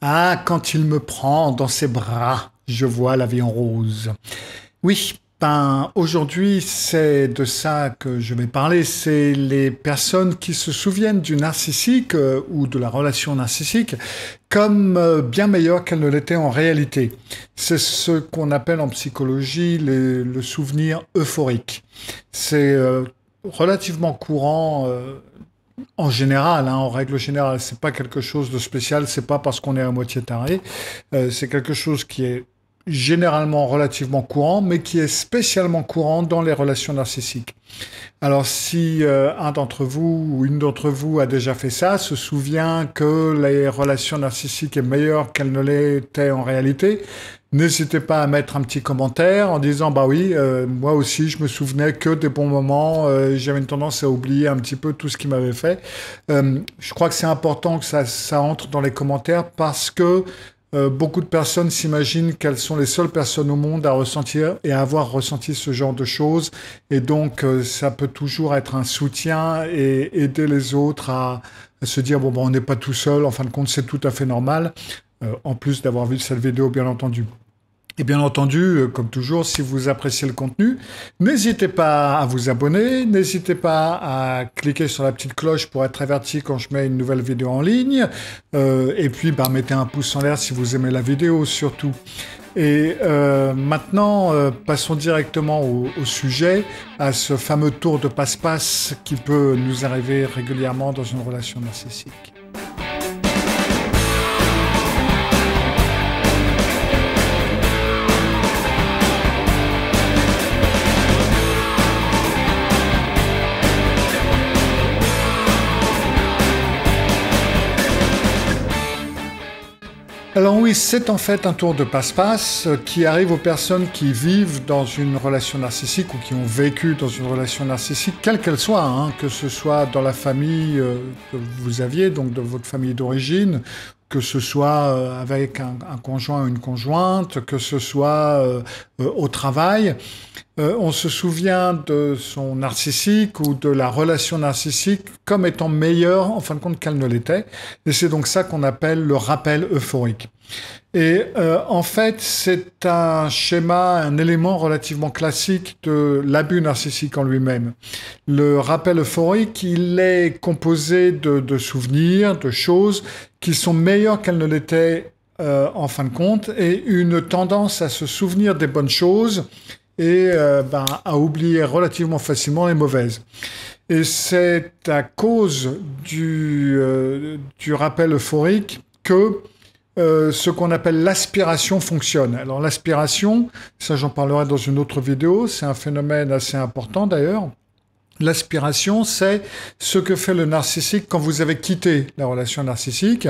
Ah, quand il me prend dans ses bras, je vois la vie en rose. Oui, ben aujourd'hui, c'est de ça que je vais parler. C'est les personnes qui se souviennent du narcissique ou de la relation narcissique comme bien meilleure qu'elle ne l'était en réalité. C'est ce qu'on appelle en psychologie le souvenir euphorique. C'est relativement courant en général, hein, en règle générale. C'est pas quelque chose de spécial, c'est pas parce qu'on est à moitié taré. C'est quelque chose qui est généralement relativement courant, mais qui est spécialement courant dans les relations narcissiques. Alors si un d'entre vous ou une d'entre vous a déjà fait ça, se souvient que les relations narcissiques est meilleure qu'elles ne l'étaient en réalité, n'hésitez pas à mettre un petit commentaire en disant bah oui, moi aussi je me souvenais que des bons moments, j'avais une tendance à oublier un petit peu tout ce qui m'avait fait. Je crois que c'est important que ça entre dans les commentaires parce que beaucoup de personnes s'imaginent qu'elles sont les seules personnes au monde à ressentir et à avoir ressenti ce genre de choses. Et donc, ça peut toujours être un soutien et aider les autres à se dire, bon, ben, on n'est pas tout seul. En fin de compte, c'est tout à fait normal. En plus d'avoir vu cette vidéo, bien entendu. Et bien entendu, comme toujours, si vous appréciez le contenu, n'hésitez pas à vous abonner, n'hésitez pas à cliquer sur la petite cloche pour être averti quand je mets une nouvelle vidéo en ligne. Et puis, bah, mettez un pouce en l'air si vous aimez la vidéo, surtout. Et maintenant, passons directement au sujet, à ce fameux tour de passe-passe qui peut nous arriver régulièrement dans une relation narcissique. Alors oui, c'est en fait un tour de passe-passe qui arrive aux personnes qui vivent dans une relation narcissique ou qui ont vécu dans une relation narcissique, quelle qu'elle soit, hein, que ce soit dans la famille que vous aviez, donc de votre famille d'origine, que ce soit avec un conjoint ou une conjointe, que ce soit au travail. On se souvient de son narcissique ou de la relation narcissique comme étant meilleure en fin de compte qu'elle ne l'était. Et c'est donc ça qu'on appelle le rappel euphorique. Et en fait, c'est un schéma, un élément relativement classique de l'abus narcissique en lui-même. Le rappel euphorique, il est composé de souvenirs, de choses qui sont meilleures qu'elles ne l'étaient en fin de compte, et une tendance à se souvenir des bonnes choses et à oublier relativement facilement les mauvaises. Et c'est à cause du rappel euphorique que ce qu'on appelle l'aspiration fonctionne. Alors l'aspiration, ça j'en parlerai dans une autre vidéo, c'est un phénomène assez important d'ailleurs. L'aspiration, c'est ce que fait le narcissique quand vous avez quitté la relation narcissique,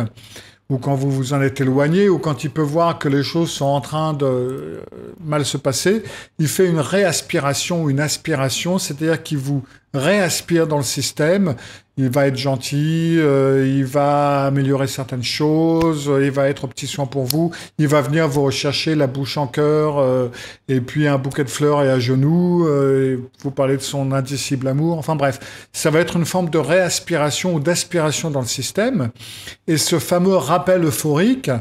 ou quand vous vous en êtes éloigné, ou quand il peut voir que les choses sont en train de mal se passer, il fait une réaspiration ou une aspiration, c'est-à-dire qu'il vous réaspire dans le système, il va être gentil, il va améliorer certaines choses, il va être au petit soin pour vous, il va venir vous rechercher la bouche en cœur, et puis un bouquet de fleurs et à genoux, et vous parler de son indicible amour, enfin bref, ça va être une forme de réaspiration ou d'aspiration dans le système, et ce fameux rappel euphorique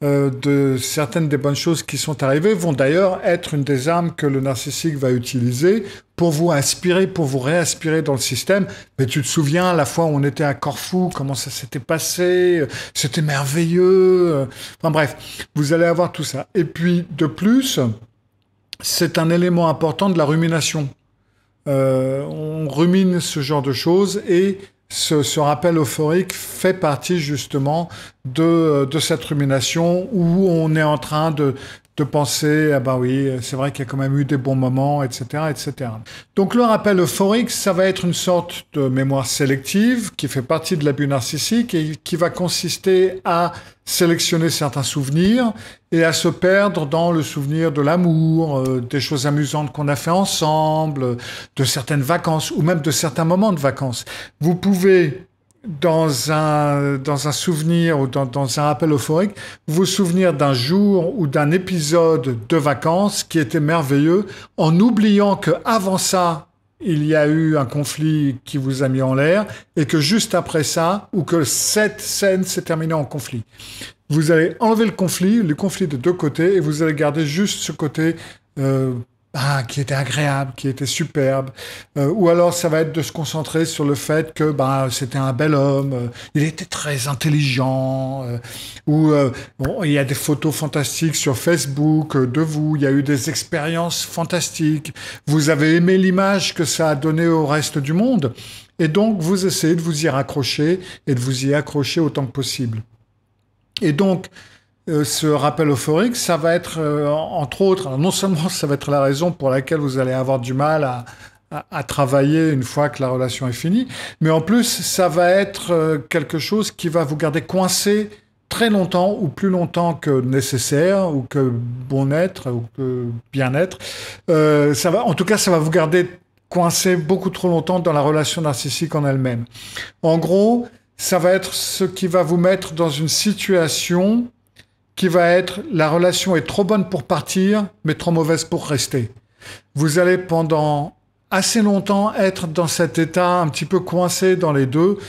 de certaines des bonnes choses qui sont arrivées vont d'ailleurs être une des armes que le narcissique va utiliser pour vous aspirer, pour vous réaspirer dans le système. Mais tu te souviens, la fois où on était à Corfou, comment ça s'était passé, c'était merveilleux. Enfin bref, vous allez avoir tout ça. Et puis, de plus, c'est un élément important de la rumination. On rumine ce genre de choses et ce rappel euphorique fait partie justement de cette rumination où on est en train de penser, ah ben oui, c'est vrai qu'il y a quand même eu des bons moments, etc., etc. Donc le rappel euphorique, ça va être une sorte de mémoire sélective qui fait partie de l'abus narcissique et qui va consister à sélectionner certains souvenirs et à se perdre dans le souvenir de l'amour, des choses amusantes qu'on a fait ensemble, de certaines vacances ou même de certains moments de vacances. Vous pouvez dans un souvenir ou dans un rappel euphorique, vous souvenir d'un jour ou d'un épisode de vacances qui était merveilleux, en oubliant que avant ça, il y a eu un conflit qui vous a mis en l'air et que juste après ça, ou que cette scène s'est terminée en conflit. Vous allez enlever le conflit de deux côtés et vous allez garder juste ce côté qui était agréable, qui était superbe. Ou alors ça va être de se concentrer sur le fait que c'était un bel homme, il était très intelligent, il y a des photos fantastiques sur Facebook de vous, il y a eu des expériences fantastiques, vous avez aimé l'image que ça a donnée au reste du monde, et donc vous essayez de vous y raccrocher et de vous y accrocher autant que possible. Et donc, ce rappel euphorique, ça va être, entre autres, alors non seulement ça va être la raison pour laquelle vous allez avoir du mal à travailler une fois que la relation est finie, mais en plus, ça va être quelque chose qui va vous garder coincé très longtemps ou plus longtemps que nécessaire ou que bon être ou que bien-être. En tout cas, ça va vous garder coincé beaucoup trop longtemps dans la relation narcissique en elle-même. En gros, ça va être ce qui va vous mettre dans une situation qui va être la relation est trop bonne pour partir, mais trop mauvaise pour rester. Vous allez pendant assez longtemps être dans cet état un petit peu coincé dans les deux,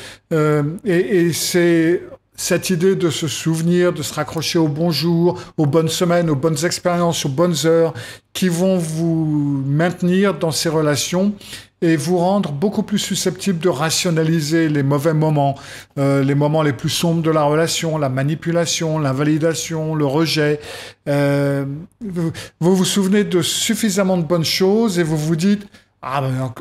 et c'est cette idée de se souvenir, de se raccrocher aux bons jours, aux bonnes semaines, aux bonnes expériences, aux bonnes heures, qui vont vous maintenir dans ces relations et vous rendre beaucoup plus susceptible de rationaliser les mauvais moments, les moments les plus sombres de la relation, la manipulation, l'invalidation, le rejet. Vous vous souvenez de suffisamment de bonnes choses et vous vous dites « Ah ben,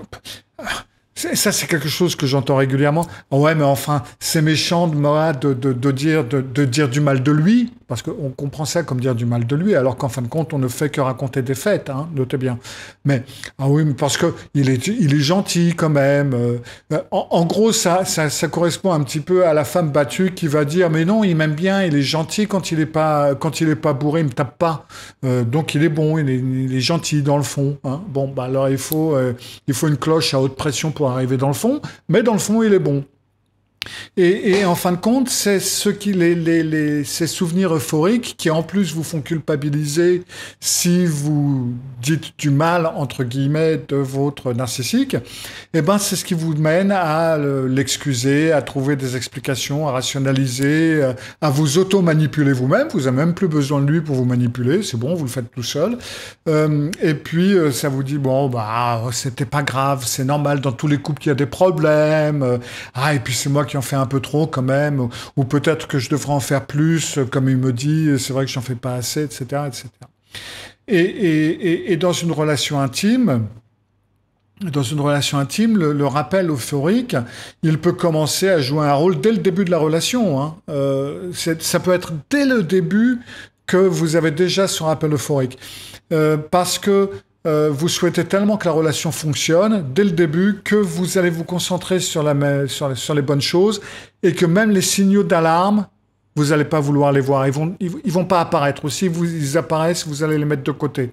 ça, c'est quelque chose que j'entends régulièrement. Ouais, mais enfin, c'est méchant de moi de dire du mal de lui, parce qu'on comprend ça comme dire du mal de lui, alors qu'en fin de compte, on ne fait que raconter des faits, hein, notez bien. Mais oui, mais parce que il est gentil quand même. En gros, ça correspond un petit peu à la femme battue qui va dire, mais non, il m'aime bien, il est gentil quand il est pas bourré, il me tape pas, donc il est bon, il est gentil dans le fond. Hein. Bon, alors il faut une cloche à haute pression pour arriver dans le fond, mais dans le fond, il est bon. Et en fin de compte, c'est ces souvenirs euphoriques qui en plus vous font culpabiliser si vous dites du mal, entre guillemets, de votre narcissique, et c'est ce qui vous mène à l'excuser, à trouver des explications, à rationaliser, à vous auto-manipuler vous-même. Vous n'avez même plus besoin de lui pour vous manipuler, c'est bon, vous le faites tout seul. Et puis, ça vous dit, c'était pas grave, c'est normal, dans tous les couples, il y a des problèmes. Et puis c'est moi qui en fais un peu trop quand même, ou peut-être que je devrais en faire plus, comme il me dit, c'est vrai que j'en fais pas assez, etc., etc. Et dans une relation intime, le rappel euphorique, il peut commencer à jouer un rôle dès le début de la relation. Hein. Ça peut être dès le début que vous avez déjà ce rappel euphorique, parce que vous souhaitez tellement que la relation fonctionne dès le début que vous allez vous concentrer sur les bonnes choses et que même les signaux d'alarme, vous n'allez pas vouloir les voir. Ils vont pas apparaître. Ou si ils apparaissent, vous allez les mettre de côté.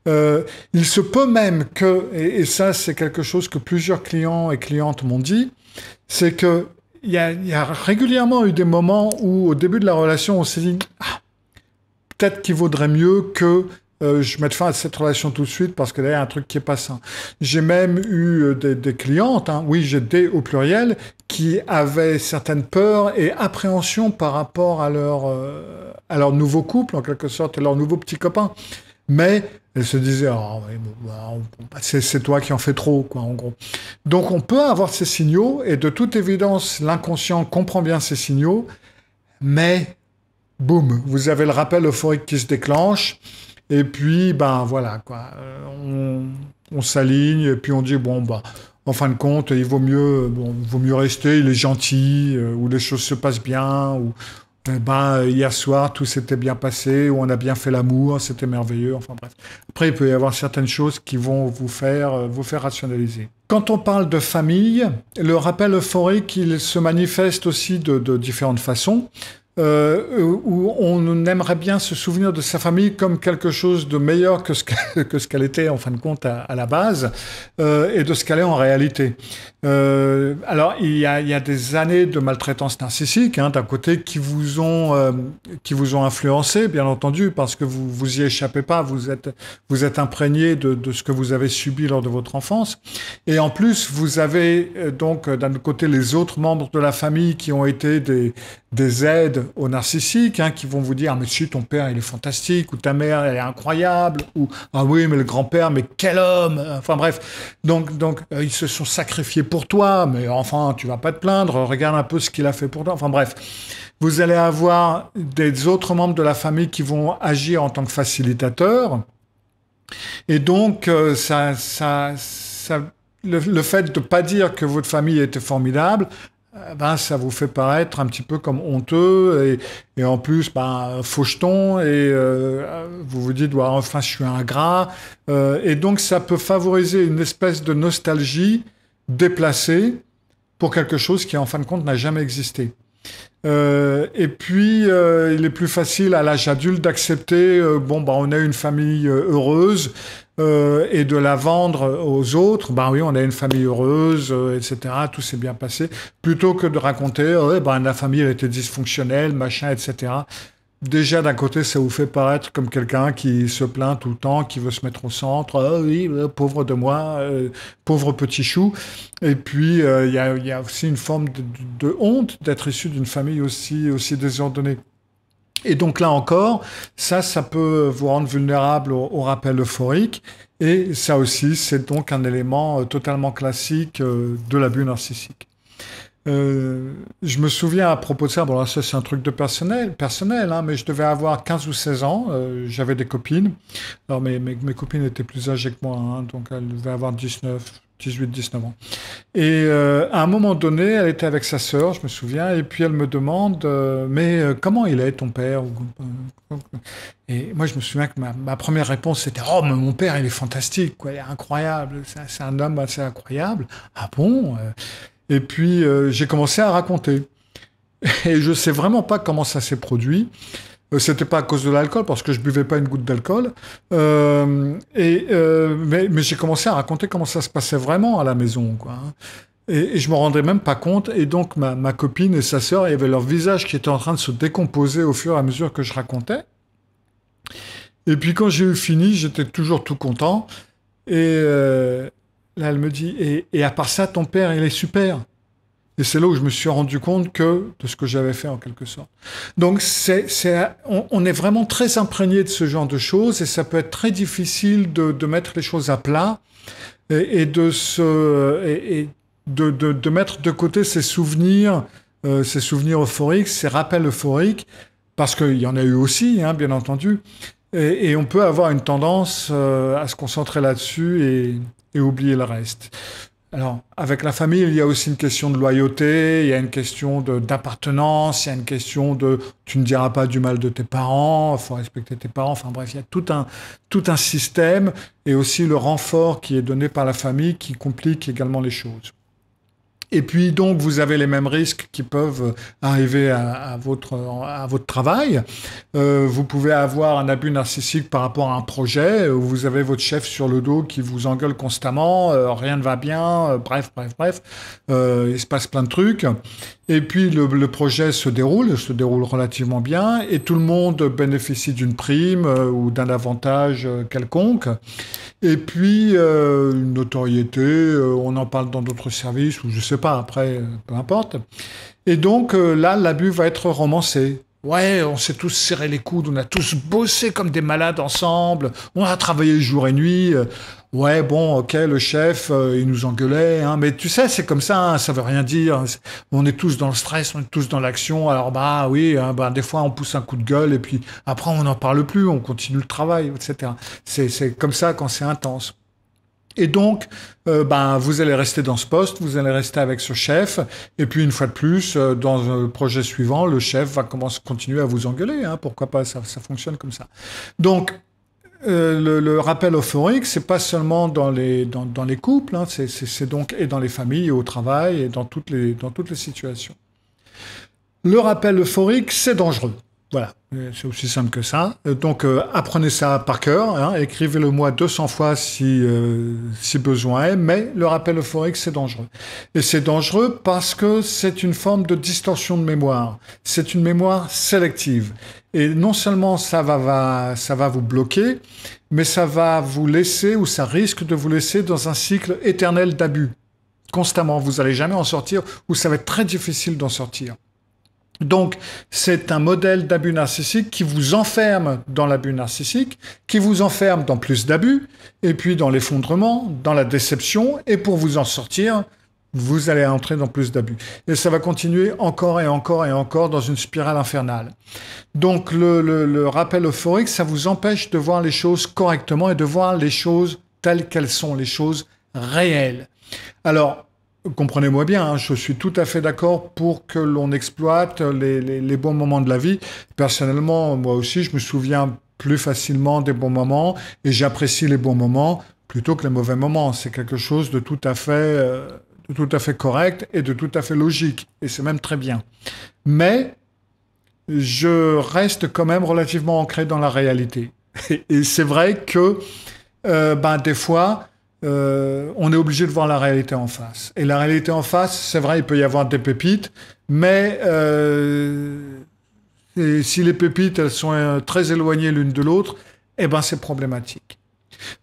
Il se peut même que, et ça c'est quelque chose que plusieurs clients et clientes m'ont dit, c'est que il y a régulièrement eu des moments où au début de la relation on s'est dit peut-être qu'il vaudrait mieux que je mette fin à cette relation tout de suite parce que là, il y a un truc qui est pas sain. J'ai même eu des clientes, hein, oui, j'ai des au pluriel, qui avaient certaines peurs et appréhensions par rapport à leur nouveau couple, en quelque sorte, et leur nouveau petit copain. Mais elles se disaient, c'est toi qui en fais trop, quoi, en gros. Donc, on peut avoir ces signaux, et de toute évidence, l'inconscient comprend bien ces signaux, mais, boum, vous avez le rappel euphorique qui se déclenche. Et puis, voilà, quoi. On s'aligne et puis on dit, en fin de compte, il vaut mieux rester, il est gentil, ou les choses se passent bien, ou hier soir, tout s'était bien passé, ou on a bien fait l'amour, c'était merveilleux, enfin bref. Après, il peut y avoir certaines choses qui vont vous faire rationaliser. Quand on parle de famille, le rappel euphorique, il se manifeste aussi de différentes façons. Où on aimerait bien se souvenir de sa famille comme quelque chose de meilleur que ce qu'elle était en fin de compte à la base, et de ce qu'elle est en réalité. Alors, il y a des années de maltraitance narcissique, hein, d'un côté, qui vous ont influencé, bien entendu, parce que vous y échappez pas, vous êtes imprégné de ce que vous avez subi lors de votre enfance. Et en plus, vous avez donc, d'un autre côté, les autres membres de la famille qui ont été des aides aux narcissiques, hein, qui vont vous dire, ah, mais si, ton père, il est fantastique, ou ta mère, elle est incroyable, ou, ah oui, mais le grand-père, mais quel homme! Enfin bref. Donc, ils se sont sacrifiés pour toi, mais enfin, tu vas pas te plaindre, regarde un peu ce qu'il a fait pour toi. Enfin bref, vous allez avoir des autres membres de la famille qui vont agir en tant que facilitateurs. Et donc, le fait de ne pas dire que votre famille était formidable, ben, ça vous fait paraître un petit peu comme honteux et en plus, ben, faucheton et vous vous dites, ouais, enfin, je suis ingrat. Et donc, ça peut favoriser une espèce de nostalgie déplacée pour quelque chose qui, en fin de compte, n'a jamais existé. Et puis, il est plus facile à l'âge adulte d'accepter, bon, bah, on a une famille heureuse et de la vendre aux autres. Ben oui, on a une famille heureuse, etc. Tout s'est bien passé, plutôt que de raconter, ouais, ben la famille elle était dysfonctionnelle, machin, etc. Déjà, d'un côté, ça vous fait paraître comme quelqu'un qui se plaint tout le temps, qui veut se mettre au centre. Ah oui, pauvre de moi, pauvre petit chou. Et puis, il y a aussi une forme de honte d'être issu d'une famille aussi désordonnée. Et donc là encore, ça peut vous rendre vulnérable au rappel euphorique. Et ça aussi, c'est donc un élément totalement classique de l'abus narcissique. Je me souviens à propos de ça, bon là ça c'est un truc de personnel hein, mais je devais avoir 15 ou 16 ans, j'avais des copines, alors mes copines étaient plus âgées que moi, hein, donc elles devaient avoir 18, 19 ans. Et à un moment donné, elle était avec sa sœur, je me souviens, et puis elle me demande, mais comment il est ton père? Et moi je me souviens que ma première réponse c'était, oh mais mon père il est fantastique, quoi, il est incroyable, c'est un homme assez incroyable. Ah bon? Et puis, j'ai commencé à raconter. Et je sais vraiment pas comment ça s'est produit. C'était pas à cause de l'alcool, parce que je buvais pas une goutte d'alcool. Mais j'ai commencé à raconter comment ça se passait vraiment à la maison, quoi. Et je me rendais même pas compte. Et donc, ma copine et sa sœur, il y avait leur visage qui était en train de se décomposer au fur et à mesure que je racontais. Et puis, quand j'ai eu fini, j'étais toujours tout content. Et là, elle me dit, et à part ça, ton père, il est super. Et c'est là où je me suis rendu compte de ce que j'avais fait en quelque sorte. Donc, on est vraiment très imprégné de ce genre de choses et ça peut être très difficile de mettre les choses à plat et de mettre de côté ces souvenirs euphoriques, ces rappels euphoriques, parce qu'il y en a eu aussi, hein, bien entendu. Et on peut avoir une tendance à se concentrer là-dessus et oublier le reste. Alors, avec la famille, il y a aussi une question de loyauté, il y a une question d'appartenance, il y a une question de tu ne diras pas du mal de tes parents, il faut respecter tes parents, enfin bref, il y a tout un système et aussi le renfort qui est donné par la famille qui complique également les choses. Et puis donc, vous avez les mêmes risques qui peuvent arriver à votre travail. Vous pouvez avoir un abus narcissique par rapport à un projet où vous avez votre chef sur le dos qui vous engueule constamment, rien ne va bien, bref. Il se passe plein de trucs. Et puis le projet se déroule relativement bien et tout le monde bénéficie d'une prime ou d'un avantage quelconque. Et puis une notoriété, on en parle dans d'autres services ou je sais pas, après, peu importe. Et donc là, l'abus va être romancé. Ouais, on s'est tous serré les coudes, on a tous bossé comme des malades ensemble, on a travaillé jour et nuit. Ouais, bon, ok, le chef, il nous engueulait, hein, mais tu sais, c'est comme ça, hein, ça veut rien dire. On est tous dans le stress, on est tous dans l'action. Alors bah oui, hein, bah, des fois on pousse un coup de gueule et puis après on n'en parle plus, on continue le travail, etc. C'est comme ça quand c'est intense. Et donc, ben, vous allez rester dans ce poste, vous allez rester avec ce chef, et puis une fois de plus, dans le projet suivant, le chef va continuer à vous engueuler, hein, pourquoi pas, ça fonctionne comme ça. Donc, le rappel euphorique, c'est pas seulement dans les couples, hein, c'est donc et dans les familles, et au travail, et dans toutes les situations. Le rappel euphorique, c'est dangereux. Voilà, c'est aussi simple que ça. Donc, apprenez ça par cœur, hein, écrivez-le moi 200 fois si besoin est, mais le rappel euphorique, c'est dangereux. Et c'est dangereux parce que c'est une forme de distorsion de mémoire. C'est une mémoire sélective. Et non seulement ça va vous bloquer, mais ça va vous laisser, ou ça risque de vous laisser dans un cycle éternel d'abus. Constamment, vous n'allez jamais en sortir, ou ça va être très difficile d'en sortir. Donc, c'est un modèle d'abus narcissique qui vous enferme dans l'abus narcissique, qui vous enferme dans plus d'abus, et puis dans l'effondrement, dans la déception, et pour vous en sortir, vous allez entrer dans plus d'abus. Et ça va continuer encore et encore et encore dans une spirale infernale. Donc, le rappel euphorique, ça vous empêche de voir les choses correctement et de voir les choses telles qu'elles sont, les choses réelles. Alors, comprenez-moi bien, hein, je suis tout à fait d'accord pour que l'on exploite les bons moments de la vie. Personnellement, moi aussi, je me souviens plus facilement des bons moments et j'apprécie les bons moments plutôt que les mauvais moments. C'est quelque chose de tout à fait correct et de tout à fait logique. Et c'est même très bien. Mais je reste quand même relativement ancré dans la réalité. Et c'est vrai que des fois, on est obligé de voir la réalité en face. Et la réalité en face, c'est vrai, il peut y avoir des pépites, mais si les pépites, elles sont très éloignées l'une de l'autre, eh ben c'est problématique.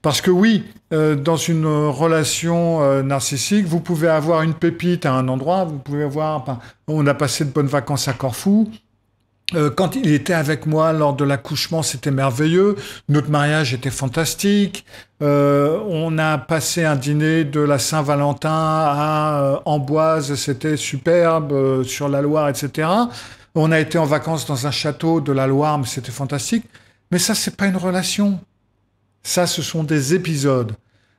Parce que oui, dans une relation narcissique, vous pouvez avoir une pépite à un endroit, vous pouvez avoir... on a passé de bonnes vacances à Corfou. Quand il était avec moi lors de l'accouchement, c'était merveilleux. Notre mariage était fantastique. On a passé un dîner de la Saint-Valentin à Amboise, c'était superbe, sur la Loire, etc. On a été en vacances dans un château de la Loire, mais c'était fantastique. Mais ça, c'est pas une relation. Ça, ce sont des épisodes.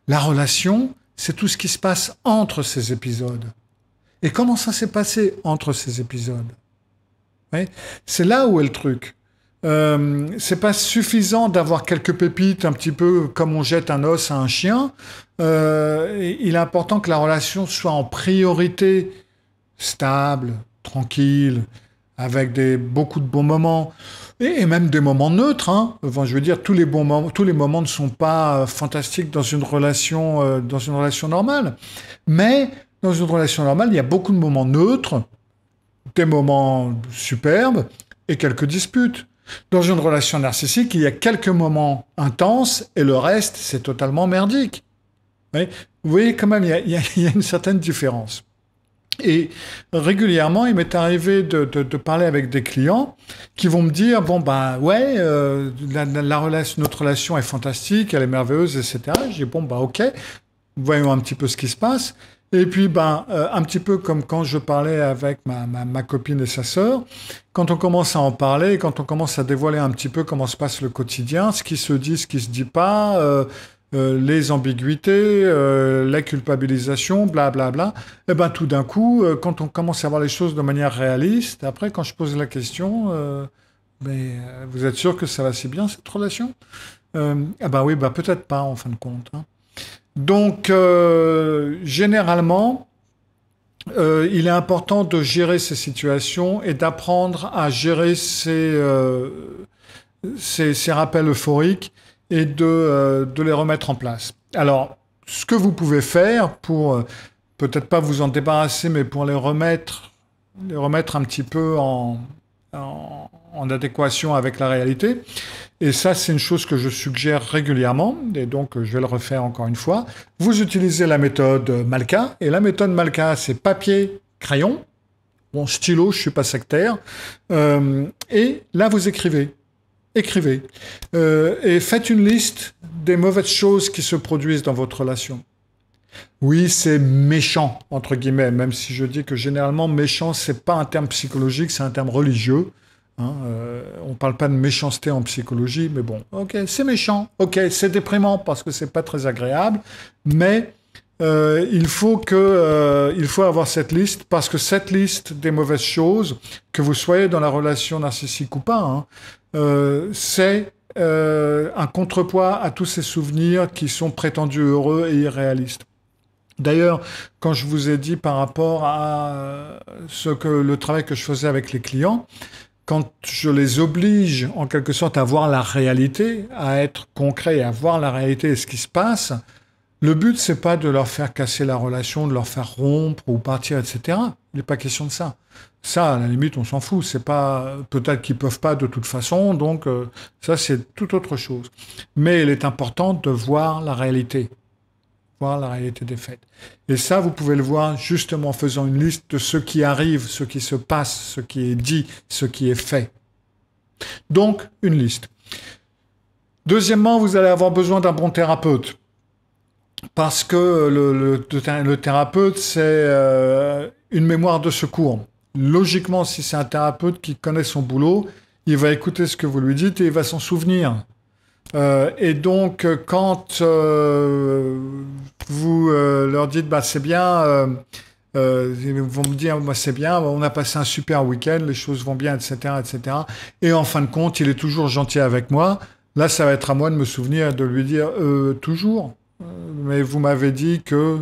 La relation, c'est tout ce qui se passe entre ces épisodes. Et comment ça s'est passé entre ces épisodes ? Oui, c'est là où est le truc. C'est pas suffisant d'avoir quelques pépites, un petit peu comme on jette un os à un chien. Il est important que la relation soit en priorité stable, tranquille, avec beaucoup de bons moments et même des moments neutres. Hein. Enfin, je veux dire, tous les moments ne sont pas fantastiques dans une relation normale. Mais dans une relation normale, il y a beaucoup de moments neutres, des moments superbes et quelques disputes. Dans une relation narcissique, il y a quelques moments intenses et le reste, c'est totalement merdique. Oui, vous voyez quand même, il y a une certaine différence. Et régulièrement, il m'est arrivé de parler avec des clients qui vont me dire, notre relation est fantastique, elle est merveilleuse, etc. Je dis, ok, voyons un petit peu ce qui se passe. Et puis, un petit peu comme quand je parlais avec ma copine et sa sœur, quand on commence à en parler, quand on commence à dévoiler un petit peu comment se passe le quotidien, ce qui se dit, ce qui se dit pas, les ambiguïtés, la culpabilisation, blablabla, et tout d'un coup, quand on commence à voir les choses de manière réaliste, après, quand je pose la question, vous êtes sûr que ça va si bien, cette relation ? Oui, peut-être pas, en fin de compte, hein. Donc, généralement, il est important de gérer ces situations et d'apprendre à gérer ces rappels euphoriques et de les remettre en place. Alors, ce que vous pouvez faire pour, peut-être pas vous en débarrasser, mais pour les remettre un petit peu en adéquation avec la réalité. Et ça, c'est une chose que je suggère régulièrement, et donc je vais le refaire encore une fois. Vous utilisez la méthode Malka, et la méthode Malka, c'est papier, crayon, bon, stylo, je suis pas sectaire, et là, vous écrivez. Et faites une liste des mauvaises choses qui se produisent dans votre relation. Oui, c'est méchant, entre guillemets, même si je dis que généralement, méchant, c'est pas un terme psychologique, c'est un terme religieux. Hein, on parle pas de méchanceté en psychologie, mais bon, ok, c'est méchant, ok, c'est déprimant parce que c'est pas très agréable, mais il faut avoir cette liste, parce que cette liste des mauvaises choses, que vous soyez dans la relation narcissique ou pas, hein, c'est un contrepoids à tous ces souvenirs qui sont prétendus heureux et irréalistes. D'ailleurs, quand je vous ai dit par rapport à le travail que je faisais avec les clients, quand je les oblige en quelque sorte à voir la réalité, à être concret, à voir la réalité et ce qui se passe, le but c'est pas de leur faire casser la relation, de leur faire rompre ou partir, etc. Il n'est pas question de ça. Ça, à la limite, on s'en fout. C'est pas peut-être qu'ils peuvent pas de toute façon, donc ça c'est tout autre chose. Mais il est important de voir la réalité des faits. Et ça, vous pouvez le voir justement en faisant une liste de ce qui arrive, ce qui se passe, ce qui est dit, ce qui est fait. Donc, une liste. Deuxièmement, vous allez avoir besoin d'un bon thérapeute. Parce que le thérapeute, c'est une mémoire de secours. Logiquement, si c'est un thérapeute qui connaît son boulot, il va écouter ce que vous lui dites et il va s'en souvenir. Et donc, quand vous leur dites, bah, c'est bien, ils vont me dire, bah, c'est bien, on a passé un super week-end, les choses vont bien, etc., etc. Et en fin de compte, il est toujours gentil avec moi. Là, ça va être à moi de me souvenir, de lui dire, toujours. Mais vous m'avez dit que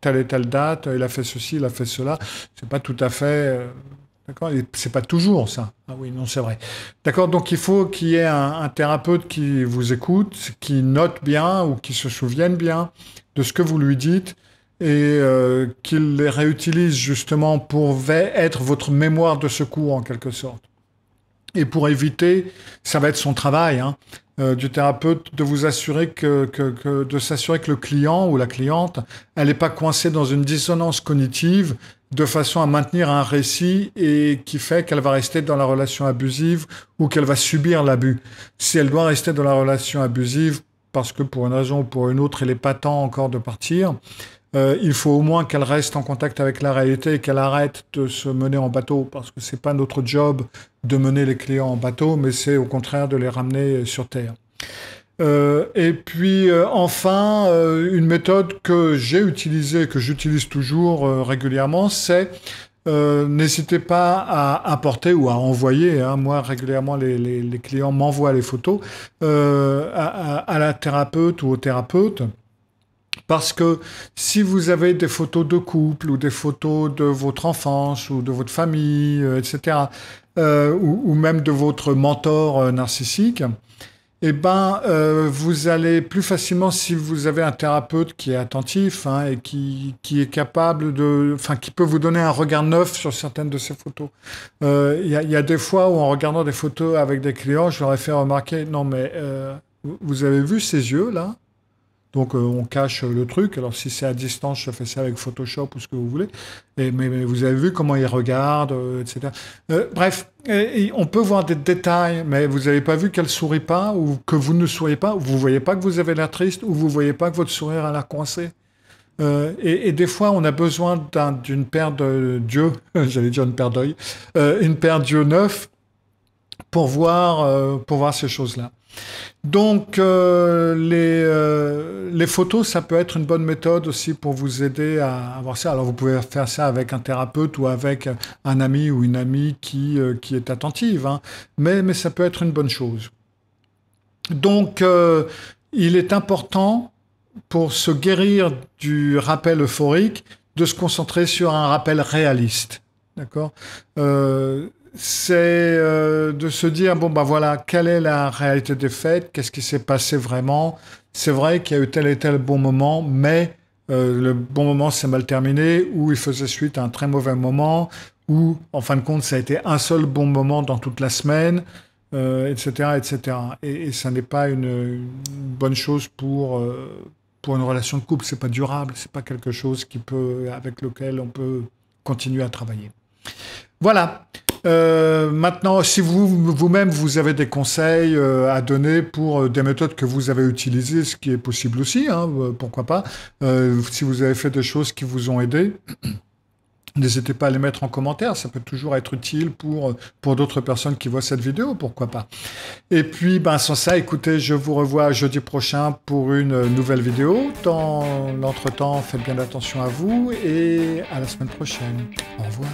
telle et telle date, il a fait ceci, il a fait cela. C'est pas tout à fait... D'accord? C'est pas toujours ça. Ah oui, non, c'est vrai. D'accord? Donc il faut qu'il y ait un thérapeute qui vous écoute, qui note bien ou qui se souvienne bien de ce que vous lui dites et qu'il les réutilise justement pour être votre mémoire de secours en quelque sorte. Et pour éviter, ça va être son travail, hein, du thérapeute, de vous assurer de s'assurer que le client ou la cliente, elle n'est pas coincée dans une dissonance cognitive de façon à maintenir un récit et qui fait qu'elle va rester dans la relation abusive ou qu'elle va subir l'abus. Si elle doit rester dans la relation abusive parce que pour une raison ou pour une autre, il n'est pas temps encore de partir, il faut au moins qu'elle reste en contact avec la réalité et qu'elle arrête de se mener en bateau, parce que c'est pas notre job de mener les clients en bateau, mais c'est au contraire de les ramener sur terre. Et puis enfin, une méthode que j'ai utilisée, que j'utilise toujours régulièrement, c'est n'hésitez pas à apporter ou à envoyer, hein, moi régulièrement les clients m'envoient les photos à la thérapeute ou au thérapeute. Parce que si vous avez des photos de couple ou des photos de votre enfance ou de votre famille, etc., ou même de votre mentor narcissique, eh ben, vous allez plus facilement, si vous avez un thérapeute qui est attentif, hein, et qui est capable qui peut vous donner un regard neuf sur certaines de ces photos. Il y a des fois où en regardant des photos avec des clients, je leur ai fait remarquer, non mais vous avez vu ces yeux là? Donc on cache le truc. Alors si c'est à distance, je fais ça avec Photoshop ou ce que vous voulez. Mais vous avez vu comment il regarde, etc. Bref, on peut voir des détails, mais vous n'avez pas vu qu'elle sourit pas ou que vous ne souriez pas. Vous voyez pas que vous avez l'air triste ou vous voyez pas que votre sourire a l'air coincé. Et des fois, on a besoin d'une paire d'yeux, j'allais dire une paire d'œil, une paire d'yeux neufs pour voir ces choses-là. Donc, les photos, ça peut être une bonne méthode aussi pour vous aider à voir ça. Alors, vous pouvez faire ça avec un thérapeute ou avec un ami ou une amie qui est attentive, hein. Mais ça peut être une bonne chose. Donc, il est important, pour se guérir du rappel euphorique, de se concentrer sur un rappel réaliste. D'accord? C'est de se dire, bon, bah voilà, quelle est la réalité des faits, qu'est-ce qui s'est passé vraiment. C'est vrai qu'il y a eu tel et tel bon moment, mais le bon moment s'est mal terminé, ou il faisait suite à un très mauvais moment, ou en fin de compte, ça a été un seul bon moment dans toute la semaine, etc., etc. Et ça n'est pas une bonne chose pour une relation de couple. C'est pas durable, c'est pas quelque chose avec lequel on peut continuer à travailler. Voilà. Maintenant, si vous-même vous avez des conseils à donner pour des méthodes que vous avez utilisées, ce qui est possible aussi, hein, pourquoi pas, si vous avez fait des choses qui vous ont aidé, n'hésitez pas à les mettre en commentaire, ça peut toujours être utile pour d'autres personnes qui voient cette vidéo, pourquoi pas. Et puis, sans ça, écoutez, je vous revois jeudi prochain pour une nouvelle vidéo. Dans l'entretemps, faites bien attention à vous et à la semaine prochaine. Au revoir.